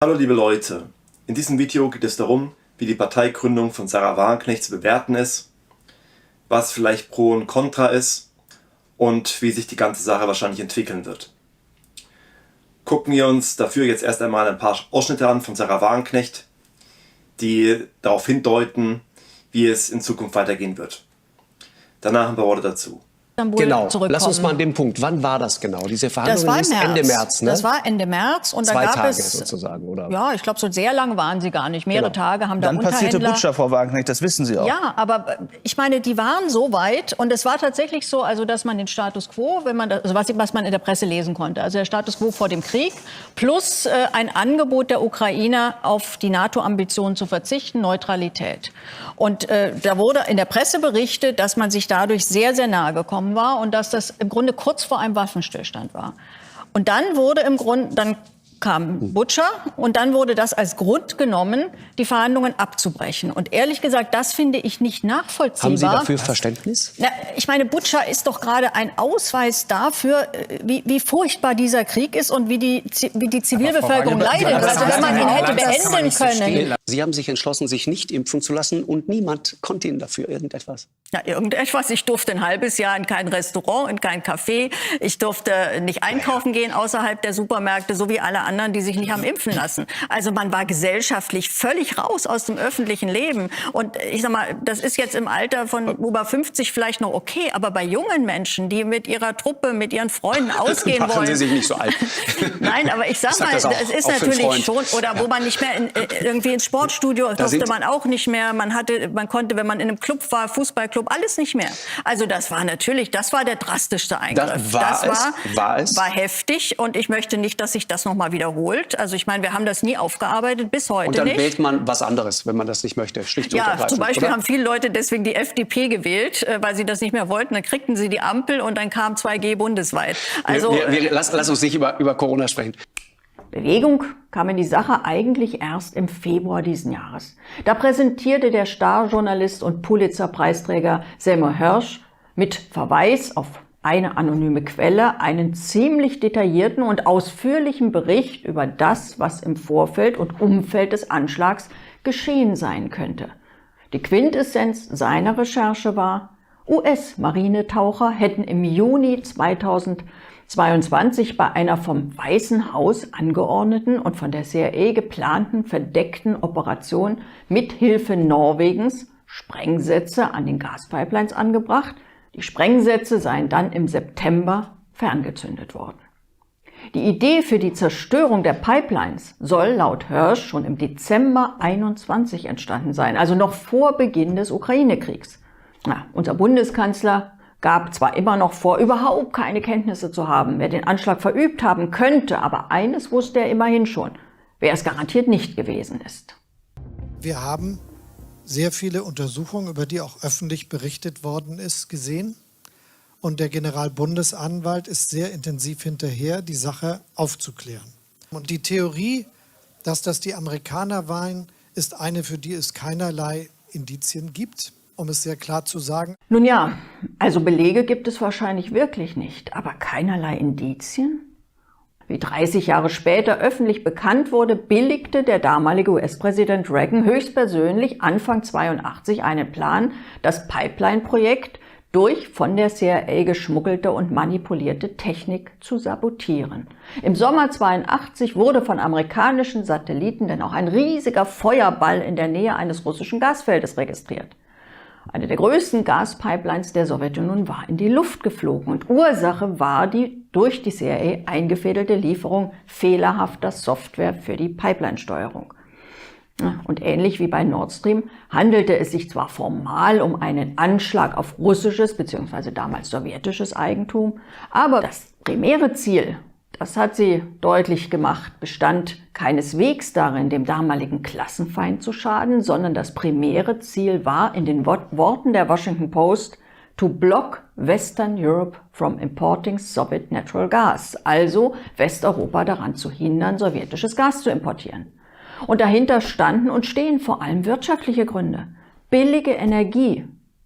Hallo liebe Leute, in diesem Video geht es darum, wie die Parteigründung von Sarah Wagenknecht zu bewerten ist, was vielleicht Pro und Contra ist und wie sich die ganze Sache wahrscheinlich entwickeln wird. Gucken wir uns dafür jetzt erst einmal ein paar Ausschnitte an von Sarah Wagenknecht, die darauf hindeuten, wie es in Zukunft weitergehen wird. Danach ein paar Worte dazu. Genau, lass uns mal an dem Punkt. Wann war das genau? Diese Verhandlungen das war Ende März, ne? Das war Ende März und da Zwei gab Tage es sozusagen, oder? Ja, ich glaube, so sehr lang waren sie gar nicht. Mehrere Tage haben da Dann passierte Unterhändler. Butscha, Frau Wagenknecht, das wissen Sie auch. Ja, aber ich meine, die waren so weit und es war tatsächlich so, also dass man den Status quo, wenn man das, also was man in der Presse lesen konnte, also der Status quo vor dem Krieg plus ein Angebot der Ukrainer auf die NATO-Ambitionen zu verzichten, Neutralität. Und da wurde in der Presse berichtet, dass man sich dadurch sehr, sehr nahe gekommen war und dass das im Grunde kurz vor einem Waffenstillstand war. Und dann wurde dann kam Butscha und dann wurde das als Grund genommen, die Verhandlungen abzubrechen. Und ehrlich gesagt, das finde ich nicht nachvollziehbar. Haben Sie dafür Verständnis? Na, ich meine, Butscha ist doch gerade ein Ausweis dafür, wie furchtbar dieser Krieg ist und wie die Zivilbevölkerung leidet. Also wenn man ihn hätte beenden können. Sie haben sich entschlossen, sich nicht impfen zu lassen und niemand konnte Ihnen dafür irgendetwas? Ja, irgendetwas. Ich durfte ein halbes Jahr in kein Restaurant, in kein Café. Ich durfte nicht einkaufen gehen außerhalb der Supermärkte, so wie alle anderen, die sich nicht haben impfen lassen. Also man war gesellschaftlich völlig raus aus dem öffentlichen Leben. Und ich sag mal, das ist jetzt im Alter von über 50 vielleicht noch okay, aber bei jungen Menschen, die mit ihrer Truppe, mit ihren Freunden ausgehen wollen. Machen Sie sich nicht so alt. Nein, aber ich sag mal, es ist natürlich schon, oder wo man nicht mehr irgendwie ins Sportstudio durfte man auch nicht mehr. Man konnte, wenn man in einem Club war, Fußballclub, alles nicht mehr. Also das war der drastischste Eingriff. Das war heftig und ich möchte nicht, dass sich das noch mal wiederholt. Also ich meine, wir haben das nie aufgearbeitet, bis heute nicht. Und dann wählt man was anderes, wenn man das nicht möchte, schlicht und ergreifend. Ja, zum Beispiel oder? haben viele Leute deswegen die FDP gewählt, weil sie das nicht mehr wollten. Dann kriegten sie die Ampel und dann kam 2G bundesweit. Also lass uns nicht über Corona sprechen. Bewegung kam in die Sache eigentlich erst im Februar diesen Jahres. Da präsentierte der Star-Journalist und Pulitzer-Preisträger Seymour Hersh mit Verweis auf eine anonyme Quelle einen ziemlich detaillierten und ausführlichen Bericht über das, was im Vorfeld und Umfeld des Anschlags geschehen sein könnte. Die Quintessenz seiner Recherche war, US-Marinetaucher hätten im Juni 2022 bei einer vom Weißen Haus angeordneten und von der CIA geplanten verdeckten Operation mithilfe Norwegens Sprengsätze an den Gaspipelines angebracht. Die Sprengsätze seien dann im September ferngezündet worden. Die Idee für die Zerstörung der Pipelines soll laut Hersh schon im Dezember 2021 entstanden sein, also noch vor Beginn des Ukraine-Kriegs. Unser Bundeskanzler gab zwar immer noch vor, überhaupt keine Kenntnisse zu haben, wer den Anschlag verübt haben könnte, aber eines wusste er immerhin schon, wer es garantiert nicht gewesen ist. Wir haben sehr viele Untersuchungen, über die auch öffentlich berichtet worden ist, gesehen. Und der Generalbundesanwalt ist sehr intensiv hinterher, die Sache aufzuklären. Und die Theorie, dass das die Amerikaner waren, ist eine, für die es keinerlei Indizien gibt, um es sehr klar zu sagen. Nun ja, also Belege gibt es wahrscheinlich wirklich nicht, aber keinerlei Indizien? Wie 30 Jahre später öffentlich bekannt wurde, billigte der damalige US-Präsident Reagan höchstpersönlich Anfang 1982 einen Plan, das Pipeline-Projekt durch von der CIA geschmuggelte und manipulierte Technik zu sabotieren. Im Sommer 1982 wurde von amerikanischen Satelliten dann auch ein riesiger Feuerball in der Nähe eines russischen Gasfeldes registriert. Eine der größten Gaspipelines der Sowjetunion war in die Luft geflogen und Ursache war die durch die CIA eingefädelte Lieferung fehlerhafter Software für die Pipeline-Steuerung. Und ähnlich wie bei Nord Stream handelte es sich zwar formal um einen Anschlag auf russisches bzw. damals sowjetisches Eigentum, aber das primäre Ziel, das hat sie deutlich gemacht, bestand keineswegs darin, dem damaligen Klassenfeind zu schaden, sondern das primäre Ziel war, in den Worten der Washington Post, to block Western Europe from importing Soviet natural gas, also Westeuropa daran zu hindern, sowjetisches Gas zu importieren. Und dahinter standen und stehen vor allem wirtschaftliche Gründe. Billige Energie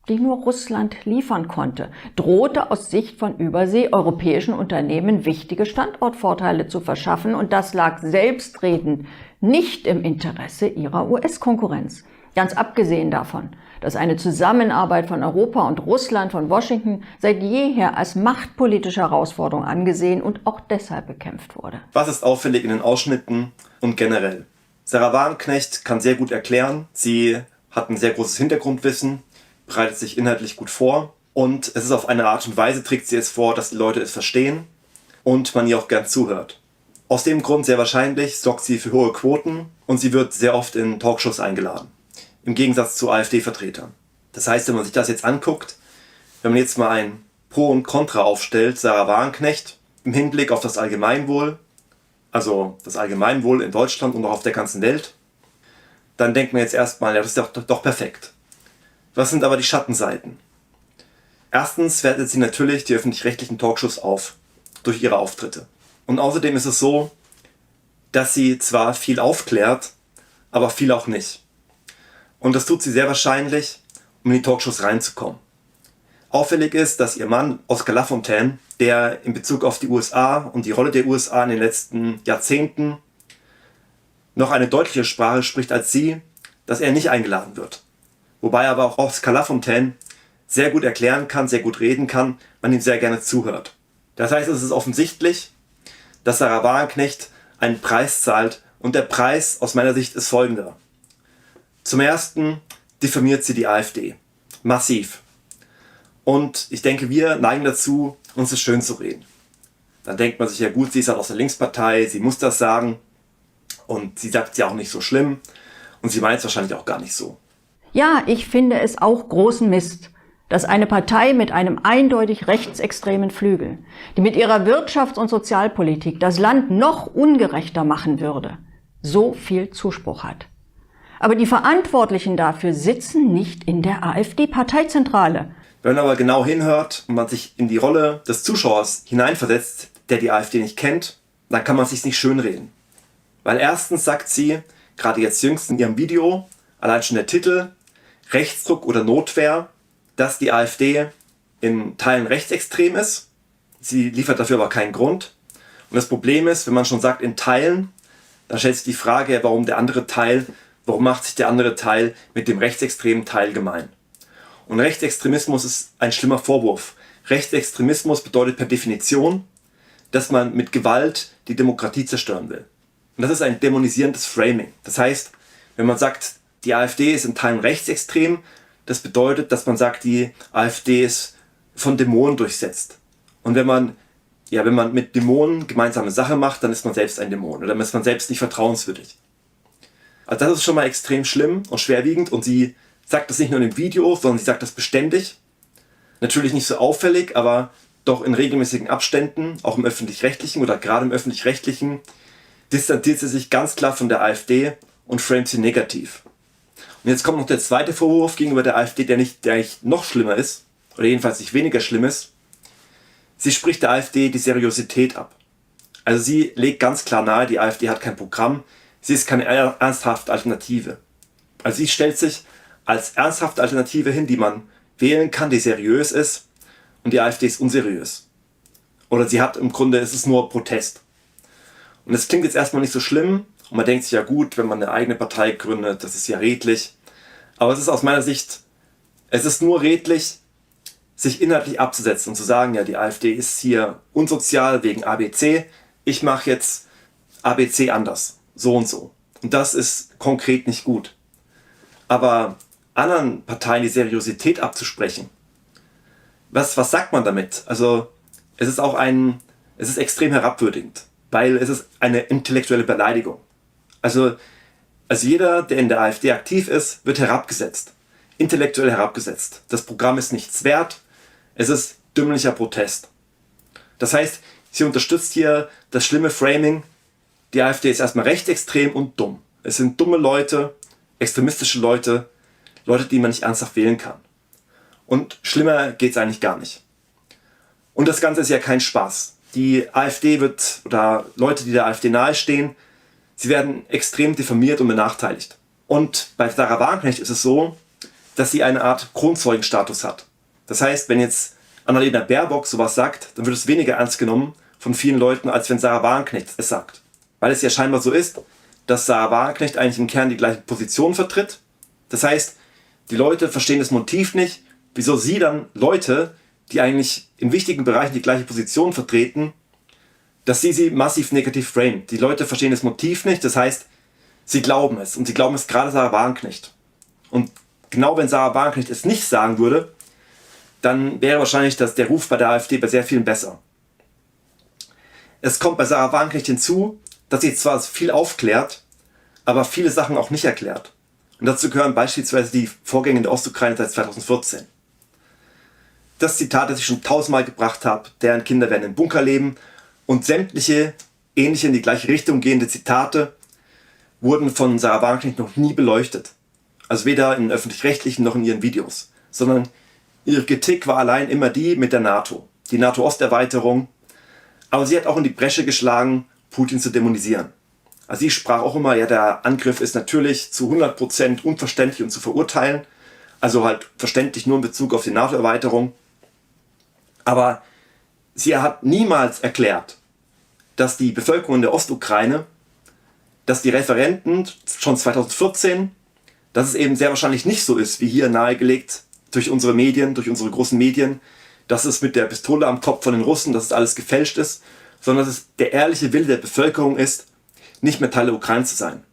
die nur Russland liefern konnte, drohte aus Sicht von Übersee europäischen Unternehmen wichtige Standortvorteile zu verschaffen, und das lag selbstredend nicht im Interesse ihrer US-Konkurrenz. Ganz abgesehen davon, dass eine Zusammenarbeit von Europa und Russland von Washington seit jeher als machtpolitische Herausforderung angesehen und auch deshalb bekämpft wurde. Was ist auffällig in den Ausschnitten und generell? Sarah Wagenknecht kann sehr gut erklären, sie hat ein sehr großes Hintergrundwissen, bereitet sich inhaltlich gut vor und es ist auf eine Art und Weise, trägt sie es vor, dass die Leute es verstehen und man ihr auch gern zuhört. Aus dem Grund sehr wahrscheinlich sorgt sie für hohe Quoten und sie wird sehr oft in Talkshows eingeladen. Im Gegensatz zu AfD-Vertretern. Das heißt, wenn man sich das jetzt anguckt, wenn man jetzt mal ein Pro und Contra aufstellt, Sarah Wagenknecht im Hinblick auf das Allgemeinwohl, also das Allgemeinwohl in Deutschland und auch auf der ganzen Welt, dann denkt man jetzt erstmal, ja, das ist doch perfekt. Was sind aber die Schattenseiten? Erstens wertet sie natürlich die öffentlich-rechtlichen Talkshows auf, durch ihre Auftritte. Und außerdem ist es so, dass sie zwar viel aufklärt, aber viel auch nicht. Und das tut sie sehr wahrscheinlich, um in die Talkshows reinzukommen. Auffällig ist, dass ihr Mann Oscar Lafontaine, der in Bezug auf die USA und die Rolle der USA in den letzten Jahrzehnten noch eine deutlichere Sprache spricht als sie, dass er nicht eingeladen wird. Wobei aber auch Oscar Lafontaine sehr gut erklären kann, sehr gut reden kann, man ihm sehr gerne zuhört. Das heißt, es ist offensichtlich, dass Sarah Wagenknecht einen Preis zahlt und der Preis aus meiner Sicht ist folgender. Zum Ersten diffamiert sie die AfD. Massiv. Und ich denke, wir neigen dazu, uns das schön zu reden. Dann denkt man sich, ja gut, sie ist halt aus der Linkspartei, sie muss das sagen. Und sie sagt es ja auch nicht so schlimm. Und sie meint es wahrscheinlich auch gar nicht so. Ja, ich finde es auch großen Mist, dass eine Partei mit einem eindeutig rechtsextremen Flügel, die mit ihrer Wirtschafts- und Sozialpolitik das Land noch ungerechter machen würde, so viel Zuspruch hat. Aber die Verantwortlichen dafür sitzen nicht in der AfD-Parteizentrale. Wenn man aber genau hinhört und man sich in die Rolle des Zuschauers hineinversetzt, der die AfD nicht kennt, dann kann man es sich nicht schönreden. Weil erstens sagt sie, gerade jetzt jüngst in ihrem Video, allein schon der Titel, Rechtsruck oder Notwehr, dass die AfD in Teilen rechtsextrem ist. Sie liefert dafür aber keinen Grund. Und das Problem ist, wenn man schon sagt in Teilen, dann stellt sich die Frage, warum macht sich der andere Teil mit dem rechtsextremen Teil gemein? Und Rechtsextremismus ist ein schlimmer Vorwurf. Rechtsextremismus bedeutet per Definition, dass man mit Gewalt die Demokratie zerstören will. Und das ist ein dämonisierendes Framing. Das heißt, wenn man sagt, die AfD ist in Teilen rechtsextrem, das bedeutet, dass man sagt, die AfD ist von Dämonen durchsetzt. Und wenn man mit Dämonen gemeinsame Sache macht, dann ist man selbst ein Dämon oder dann ist man selbst nicht vertrauenswürdig. Also das ist schon mal extrem schlimm und schwerwiegend und sie sagt das nicht nur in dem Video, sondern sie sagt das beständig. Natürlich nicht so auffällig, aber doch in regelmäßigen Abständen, auch im Öffentlich-Rechtlichen oder gerade im Öffentlich-Rechtlichen, distanziert sie sich ganz klar von der AfD und framet sie negativ. Und jetzt kommt noch der zweite Vorwurf gegenüber der AfD, der eigentlich noch schlimmer ist, oder jedenfalls nicht weniger schlimm ist. Sie spricht der AfD die Seriosität ab. Also sie legt ganz klar nahe, die AfD hat kein Programm, sie ist keine ernsthafte Alternative. Also sie stellt sich als ernsthafte Alternative hin, die man wählen kann, die seriös ist, und die AfD ist unseriös. Oder es ist nur Protest. Und das klingt jetzt erstmal nicht so schlimm, und man denkt sich, ja gut, wenn man eine eigene Partei gründet, das ist ja redlich. Aber es ist aus meiner Sicht, es ist nur redlich, sich inhaltlich abzusetzen und zu sagen, ja, die AfD ist hier unsozial wegen ABC, ich mache jetzt ABC anders, so und so. Und das ist konkret nicht gut. Aber anderen Parteien die Seriosität abzusprechen, was sagt man damit? Also es ist extrem herabwürdigend, weil es ist eine intellektuelle Beleidigung. Also jeder, der in der AfD aktiv ist, wird herabgesetzt. Intellektuell herabgesetzt. Das Programm ist nichts wert. Es ist dümmlicher Protest. Das heißt, sie unterstützt hier das schlimme Framing. Die AfD ist erstmal rechtsextrem und dumm. Es sind dumme Leute, extremistische Leute, die man nicht ernsthaft wählen kann. Und schlimmer geht's eigentlich gar nicht. Und das Ganze ist ja kein Spaß. Die AfD oder Leute, die der AfD nahestehen, sie werden extrem diffamiert und benachteiligt. Und bei Sarah Wagenknecht ist es so, dass sie eine Art Kronzeugenstatus hat. Das heißt, wenn jetzt Annalena Baerbock sowas sagt, dann wird es weniger ernst genommen von vielen Leuten, als wenn Sarah Wagenknecht es sagt. Weil es ja scheinbar so ist, dass Sarah Wagenknecht eigentlich im Kern die gleiche Position vertritt. Das heißt, die Leute verstehen das Motiv nicht, wieso sie dann Leute, die eigentlich in wichtigen Bereichen die gleiche Position vertreten, dass sie massiv negativ framen. Die Leute verstehen das Motiv nicht, das heißt, sie glauben es. Und sie glauben es gerade Sarah Wagenknecht. Und genau wenn Sarah Wagenknecht es nicht sagen würde, dann wäre wahrscheinlich der Ruf bei der AfD bei sehr vielen besser. Es kommt bei Sarah Wagenknecht hinzu, dass sie zwar viel aufklärt, aber viele Sachen auch nicht erklärt. Und dazu gehören beispielsweise die Vorgänge in der Ostukraine seit 2014. Das Zitat, das ich schon 1000-mal gebracht habe, deren Kinder werden im Bunker leben, und sämtliche ähnliche in die gleiche Richtung gehende Zitate wurden von Sarah Wagenknecht noch nie beleuchtet. Also weder in öffentlich-rechtlichen noch in ihren Videos. Sondern ihre Kritik war allein immer die mit der NATO. Die NATO-Osterweiterung. Aber sie hat auch in die Bresche geschlagen, Putin zu dämonisieren. Also sie sprach auch immer, ja, der Angriff ist natürlich zu 100% unverständlich und zu verurteilen. Also halt verständlich nur in Bezug auf die NATO-Erweiterung. Aber sie hat niemals erklärt, dass die Bevölkerung in der Ostukraine, dass die Referenten schon 2014, dass es eben sehr wahrscheinlich nicht so ist, wie hier nahegelegt durch unsere Medien, durch unsere großen Medien, dass es mit der Pistole am Kopf von den Russen, dass es alles gefälscht ist, sondern dass es der ehrliche Wille der Bevölkerung ist, nicht mehr Teil der Ukraine zu sein.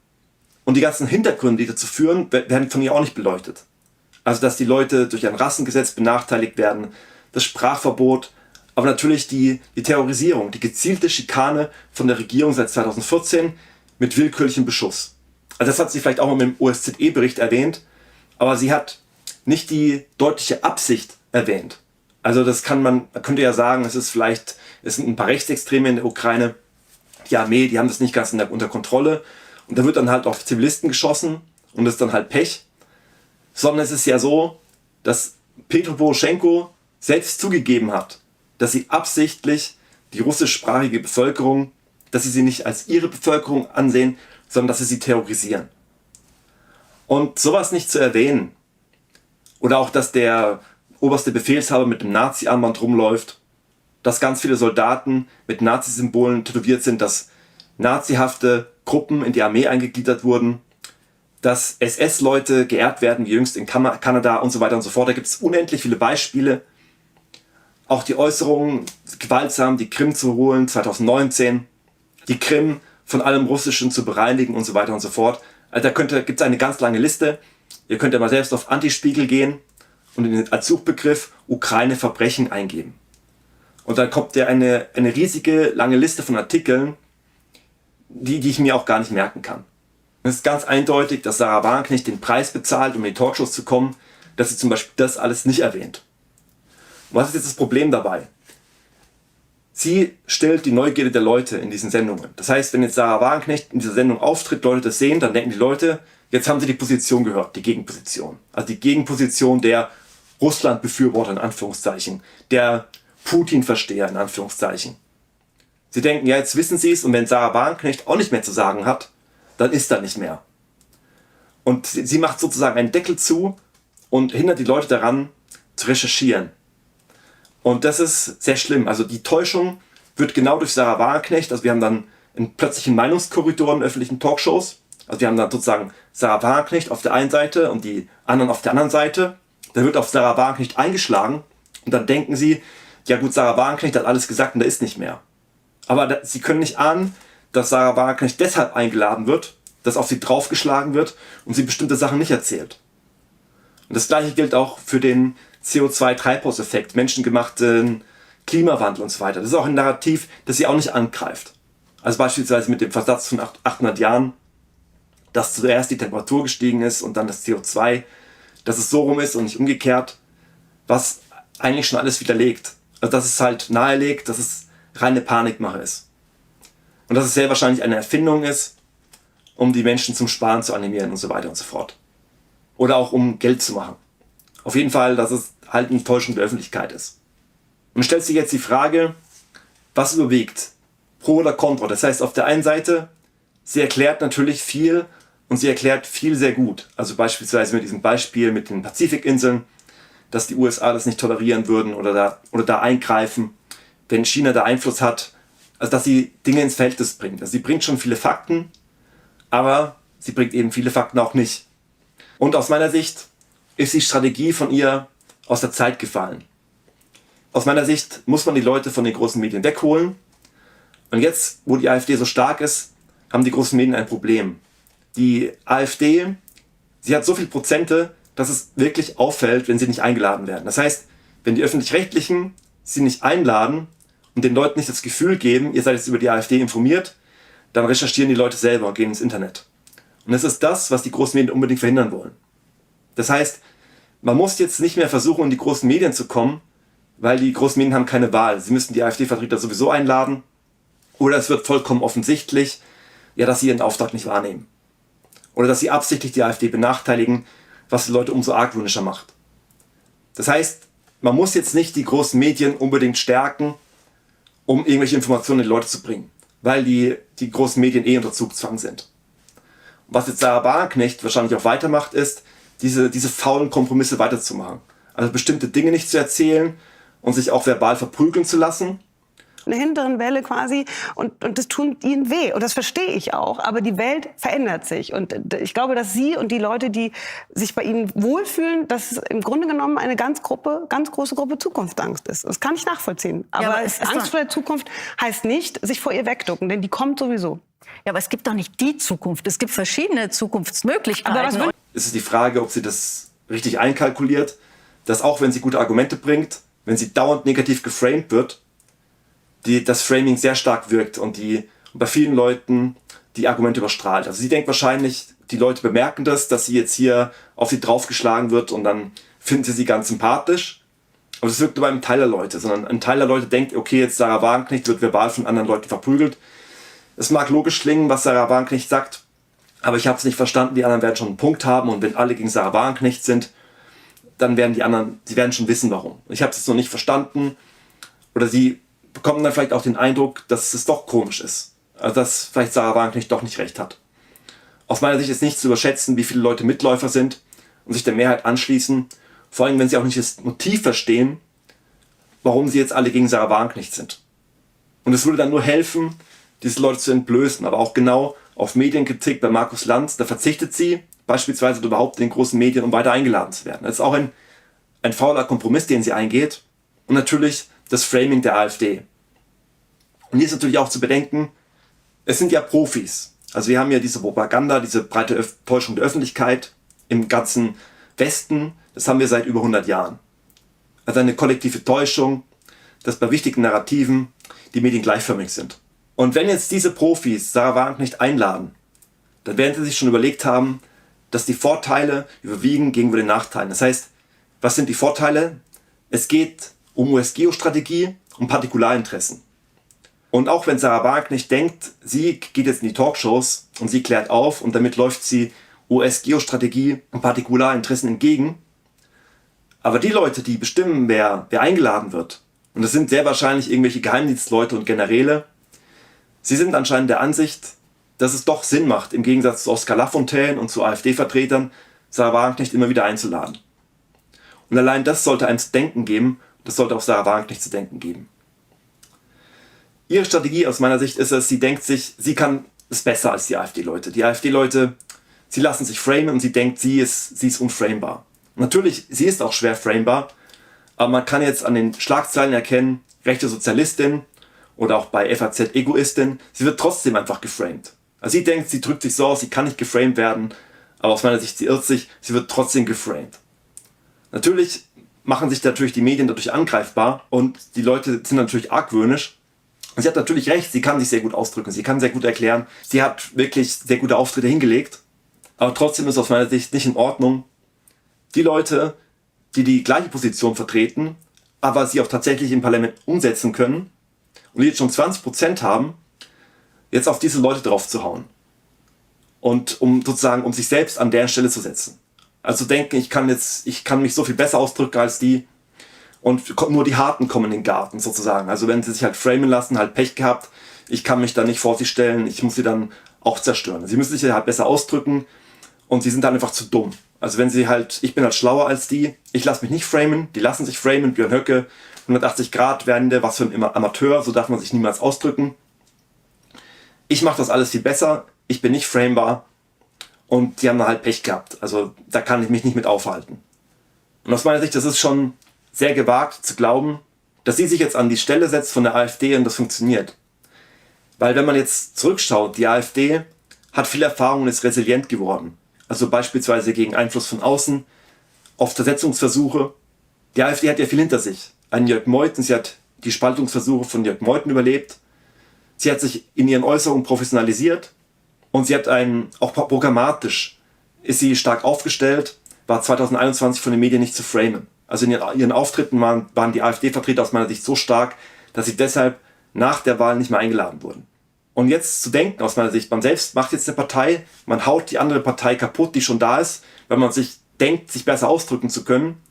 Und die ganzen Hintergründe, die dazu führen, werden von ihr auch nicht beleuchtet. Also dass die Leute durch ein Rassengesetz benachteiligt werden, das Sprachverbot, aber natürlich die Terrorisierung, die gezielte Schikane von der Regierung seit 2014 mit willkürlichem Beschuss. Also das hat sie vielleicht auch mal im OSZE-Bericht erwähnt, aber sie hat nicht die deutliche Absicht erwähnt. Also man könnte ja sagen, es sind ein paar Rechtsextreme in der Ukraine, die Armee, die haben das nicht ganz unter Kontrolle und da wird dann halt auf Zivilisten geschossen und das ist dann halt Pech. Sondern es ist ja so, dass Petro Poroschenko selbst zugegeben hat, dass sie absichtlich die russischsprachige Bevölkerung, dass sie nicht als ihre Bevölkerung ansehen, sondern dass sie terrorisieren. Und sowas nicht zu erwähnen, oder auch, dass der oberste Befehlshaber mit dem Nazi-Armband rumläuft, dass ganz viele Soldaten mit Nazi-Symbolen tätowiert sind, dass nazihafte Gruppen in die Armee eingegliedert wurden, dass SS-Leute geehrt werden, wie jüngst in Kanada und so weiter und so fort. Da gibt es unendlich viele Beispiele. Auch die Äußerungen, gewaltsam die Krim zu holen, 2019, die Krim von allem Russischen zu bereinigen und so weiter und so fort. Also da gibt es eine ganz lange Liste. Ihr könnt ja mal selbst auf Antispiegel gehen und als Suchbegriff Ukraine-Verbrechen eingeben. Und dann kommt ja eine riesige, lange Liste von Artikeln, die ich mir auch gar nicht merken kann. Es ist ganz eindeutig, dass Sarah Wagenknecht den Preis bezahlt, um in die Talkshows zu kommen, dass sie zum Beispiel das alles nicht erwähnt. Und was ist jetzt das Problem dabei? Sie stillt die Neugierde der Leute in diesen Sendungen. Das heißt, wenn jetzt Sarah Wagenknecht in dieser Sendung auftritt, Leute das sehen, dann denken die Leute, jetzt haben sie die Position gehört, die Gegenposition. Also die Gegenposition der Russland-Befürworter in Anführungszeichen, der Putin-Versteher in Anführungszeichen. Sie denken, ja, jetzt wissen sie es, und wenn Sarah Wagenknecht auch nicht mehr zu sagen hat, dann ist da nicht mehr. Und sie macht sozusagen einen Deckel zu und hindert die Leute daran, zu recherchieren. Und das ist sehr schlimm. Also die Täuschung wird genau durch Sarah Wagenknecht, also wir haben dann plötzlich einen Meinungskorridor in öffentlichen Talkshows, also wir haben dann sozusagen Sarah Wagenknecht auf der einen Seite und die anderen auf der anderen Seite. Da wird auf Sarah Wagenknecht eingeschlagen und dann denken sie, ja gut, Sarah Wagenknecht hat alles gesagt und da ist nicht mehr. Aber sie können nicht ahnen, dass Sarah Wagenknecht deshalb eingeladen wird, dass auf sie draufgeschlagen wird und sie bestimmte Sachen nicht erzählt. Und das gleiche gilt auch für den CO2-Treibhauseffekt, menschengemachten Klimawandel und so weiter. Das ist auch ein Narrativ, das sie auch nicht angreift. Also beispielsweise mit dem Versatz von 800 Jahren, dass zuerst die Temperatur gestiegen ist und dann das CO2, dass es so rum ist und nicht umgekehrt, was eigentlich schon alles widerlegt. Also dass es halt nahelegt, dass es reine Panikmache ist. Und dass es sehr wahrscheinlich eine Erfindung ist, um die Menschen zum Sparen zu animieren und so weiter und so fort. Oder auch um Geld zu machen. Auf jeden Fall, dass es halt eine Täuschung der Öffentlichkeit ist. Und stellt sich jetzt die Frage, was überwiegt? Pro oder Contra? Das heißt, auf der einen Seite, sie erklärt natürlich viel, und sie erklärt viel sehr gut. Also beispielsweise mit diesem Beispiel mit den Pazifikinseln, dass die USA das nicht tolerieren würden oder da eingreifen, wenn China da Einfluss hat. Also dass sie Dinge ins Verhältnis bringt. Also sie bringt schon viele Fakten, aber sie bringt eben viele Fakten auch nicht. Und aus meiner Sicht ist die Strategie von ihr aus der Zeit gefallen. Aus meiner Sicht muss man die Leute von den großen Medien wegholen. Und jetzt, wo die AfD so stark ist, haben die großen Medien ein Problem. Die AfD, sie hat so viele Prozente, dass es wirklich auffällt, wenn sie nicht eingeladen werden. Das heißt, wenn die Öffentlich-Rechtlichen sie nicht einladen und den Leuten nicht das Gefühl geben, ihr seid jetzt über die AfD informiert, dann recherchieren die Leute selber und gehen ins Internet. Und das ist das, was die großen Medien unbedingt verhindern wollen. Das heißt, man muss jetzt nicht mehr versuchen, in die großen Medien zu kommen, weil die großen Medien haben keine Wahl. Sie müssen die AfD-Vertreter sowieso einladen oder es wird vollkommen offensichtlich, ja, dass sie ihren Auftrag nicht wahrnehmen. Oder dass sie absichtlich die AfD benachteiligen, was die Leute umso argwöhnischer macht. Das heißt, man muss jetzt nicht die großen Medien unbedingt stärken, um irgendwelche Informationen in die Leute zu bringen, weil die großen Medien unter Zugzwang sind. Und was jetzt Sarah Wagenknecht wahrscheinlich auch weitermacht, ist, diese faulen Kompromisse weiterzumachen. Also bestimmte Dinge nicht zu erzählen und sich auch verbal verprügeln zu lassen. Eine hinteren Welle quasi und das tut ihnen weh und das verstehe ich auch, aber die Welt verändert sich und ich glaube, dass Sie und die Leute, die sich bei Ihnen wohlfühlen, dass es im Grunde genommen eine ganz große Gruppe Zukunftsangst ist. Das kann ich nachvollziehen, aber Angst vor der Zukunft heißt nicht, sich vor ihr wegducken, denn die kommt sowieso. Ja, aber es gibt doch nicht die Zukunft, es gibt verschiedene Zukunftsmöglichkeiten. Aber es ist die Frage, ob sie das richtig einkalkuliert, dass auch wenn sie gute Argumente bringt, wenn sie dauernd negativ geframed wird, das Framing sehr stark wirkt und bei vielen Leuten die Argumente überstrahlt. Also sie denkt wahrscheinlich, die Leute bemerken das, dass sie jetzt hier auf sie draufgeschlagen wird und dann finden sie ganz sympathisch. Aber es wirkt nur bei einem Teil der Leute, sondern ein Teil der Leute denkt, okay, jetzt Sarah Wagenknecht wird verbal von anderen Leuten verprügelt. Es mag logisch klingen, was Sarah Wagenknecht sagt, aber ich habe es nicht verstanden, die anderen werden schon einen Punkt haben und wenn alle gegen Sarah Wagenknecht sind, dann werden die anderen, sie werden schon wissen, warum. Ich habe es noch nicht verstanden oder sie bekommen dann vielleicht auch den Eindruck, dass es doch komisch ist. Also dass vielleicht Sarah Wagenknecht doch nicht recht hat. Aus meiner Sicht ist nicht zu überschätzen, wie viele Leute Mitläufer sind und sich der Mehrheit anschließen, vor allem wenn sie auch nicht das Motiv verstehen, warum sie jetzt alle gegen Sarah Wagenknecht sind. Und es würde dann nur helfen, diese Leute zu entblößen, aber auch genau auf Medienkritik bei Markus Lanz, da verzichtet sie beispielsweise überhaupt in den großen Medien, um weiter eingeladen zu werden. Das ist auch ein fauler Kompromiss, den sie eingeht. Und natürlich das Framing der AfD. Und hier ist natürlich auch zu bedenken, es sind ja Profis. Also wir haben ja diese Propaganda, diese breite Täuschung der Öffentlichkeit im ganzen Westen, das haben wir seit über 100 Jahren. Also eine kollektive Täuschung, dass bei wichtigen Narrativen die Medien gleichförmig sind. Und wenn jetzt diese Profis Sarah Wagenknecht einladen, dann werden sie sich schon überlegt haben, dass die Vorteile überwiegen gegenüber den Nachteilen. Das heißt, was sind die Vorteile? Es geht um US-Geostrategie und Partikularinteressen. Und auch wenn Sarah Wagenknecht denkt, sie geht jetzt in die Talkshows und sie klärt auf und damit läuft sie US-Geostrategie und Partikularinteressen entgegen. Aber die Leute, die bestimmen, wer eingeladen wird, und das sind sehr wahrscheinlich irgendwelche Geheimdienstleute und Generäle, sie sind anscheinend der Ansicht, dass es doch Sinn macht, im Gegensatz zu Oskar Lafontaine und zu AfD-Vertretern, Sarah Wagenknecht immer wieder einzuladen. Und allein das sollte einem zu denken geben, das sollte auch Sarah Wagenknecht zu denken geben. Ihre Strategie aus meiner Sicht ist es, sie denkt sich, sie kann es besser als die AfD-Leute. Die AfD-Leute, sie lassen sich framen und sie denkt, sie ist unframebar. Natürlich, sie ist auch schwer framebar, aber man kann jetzt an den Schlagzeilen erkennen, rechte Sozialistin oder auch bei FAZ Egoistin, sie wird trotzdem einfach geframed. Also sie denkt, sie drückt sich so aus, sie kann nicht geframed werden, aber aus meiner Sicht, sie irrt sich, sie wird trotzdem geframed. Natürlich machen sich die Medien dadurch angreifbar und die Leute sind natürlich argwöhnisch. Und sie hat natürlich recht, sie kann sich sehr gut ausdrücken, sie kann sehr gut erklären, sie hat wirklich sehr gute Auftritte hingelegt, aber trotzdem ist aus meiner Sicht nicht in Ordnung, die Leute, die die gleiche Position vertreten, aber sie auch tatsächlich im Parlament umsetzen können und die jetzt schon 20% haben, jetzt auf diese Leute drauf zu hauen. Und um sich selbst an deren Stelle zu setzen. Also denken, ich kann mich so viel besser ausdrücken als die und nur die Harten kommen in den Garten sozusagen. Also wenn sie sich halt framen lassen, halt Pech gehabt, ich kann mich da nicht vor sie stellen, ich muss sie dann auch zerstören. Sie müssen sich halt besser ausdrücken und sie sind dann einfach zu dumm. Also wenn sie halt, ich bin halt schlauer als die, ich lasse mich nicht framen, die lassen sich framen, Björn Höcke, 180-Grad-Wende, was für ein Amateur, so darf man sich niemals ausdrücken. Ich mache das alles viel besser, ich bin nicht framebar und die haben da halt Pech gehabt. Also da kann ich mich nicht mit aufhalten. Und aus meiner Sicht, das ist schon sehr gewagt zu glauben, dass sie sich jetzt an die Stelle setzt von der AfD und das funktioniert. Weil wenn man jetzt zurückschaut, die AfD hat viel Erfahrung und ist resilient geworden. Also beispielsweise gegen Einfluss von außen, auf Zersetzungsversuche. Die AfD hat ja viel hinter sich. Ein Jörg Meuthen, sie hat die Spaltungsversuche von Jörg Meuthen überlebt. Sie hat sich in ihren Äußerungen professionalisiert und sie hat auch programmatisch ist sie stark aufgestellt, war 2021 von den Medien nicht zu framen. Also in ihren Auftritten waren die AfD-Vertreter aus meiner Sicht so stark, dass sie deshalb nach der Wahl nicht mehr eingeladen wurden. Und jetzt zu denken, aus meiner Sicht, man selbst macht jetzt eine Partei, man haut die andere Partei kaputt, die schon da ist, weil man sich denkt, sich besser ausdrücken zu können,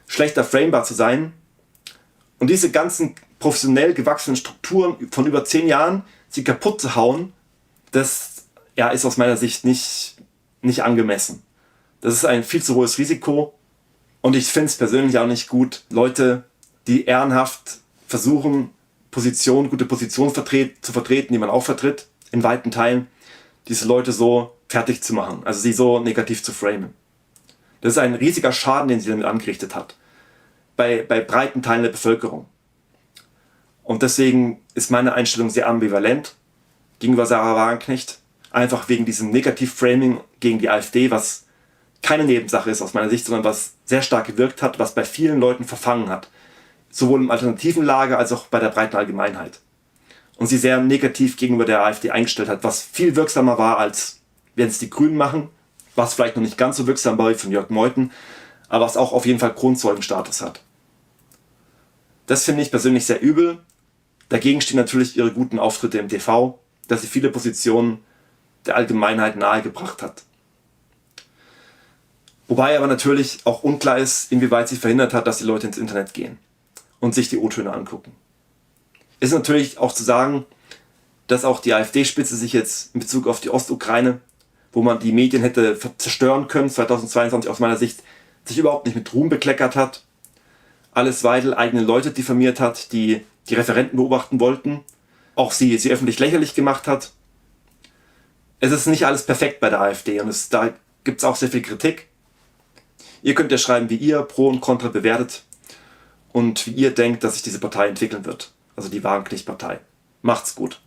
schlechter framebar zu sein. Und diese ganzen professionell gewachsenen Strukturen von über 10 Jahren, sie kaputt zu hauen, das ist aus meiner Sicht nicht angemessen. Das ist ein viel zu hohes Risiko. Und ich finde es persönlich auch nicht gut, Leute, die ehrenhaft versuchen, gute Positionen zu vertreten, die man auch vertritt, in weiten Teilen, diese Leute so fertig zu machen, also sie so negativ zu framen. Das ist ein riesiger Schaden, den sie damit angerichtet hat, bei breiten Teilen der Bevölkerung. Und deswegen ist meine Einstellung sehr ambivalent gegenüber Sarah Wagenknecht, einfach wegen diesem Negativ-Framing gegen die AfD, was keine Nebensache ist aus meiner Sicht, sondern was sehr stark gewirkt hat, was bei vielen Leuten verfangen hat. Sowohl im alternativen Lager als auch bei der breiten Allgemeinheit. Und sie sehr negativ gegenüber der AfD eingestellt hat, was viel wirksamer war, als wenn es die Grünen machen, was vielleicht noch nicht ganz so wirksam war wie von Jörg Meuthen, aber was auch auf jeden Fall Kronzeugenstatus hat. Das finde ich persönlich sehr übel. Dagegen stehen natürlich ihre guten Auftritte im TV, dass sie viele Positionen der Allgemeinheit nahegebracht hat. Wobei aber natürlich auch unklar ist, inwieweit sie verhindert hat, dass die Leute ins Internet gehen und sich die O-Töne angucken. Ist natürlich auch zu sagen, dass auch die AfD-Spitze sich jetzt in Bezug auf die Ostukraine, wo man die Medien hätte zerstören können, 2022 aus meiner Sicht, sich überhaupt nicht mit Ruhm bekleckert hat. Alice Weidel eigene Leute diffamiert hat, die die Referenten beobachten wollten. Auch sie öffentlich lächerlich gemacht hat. Es ist nicht alles perfekt bei der AfD und da gibt es auch sehr viel Kritik. Ihr könnt ja schreiben, wie ihr Pro und Contra bewertet und wie ihr denkt, dass sich diese Partei entwickeln wird. Also die Wagenknecht-Partei. Macht's gut.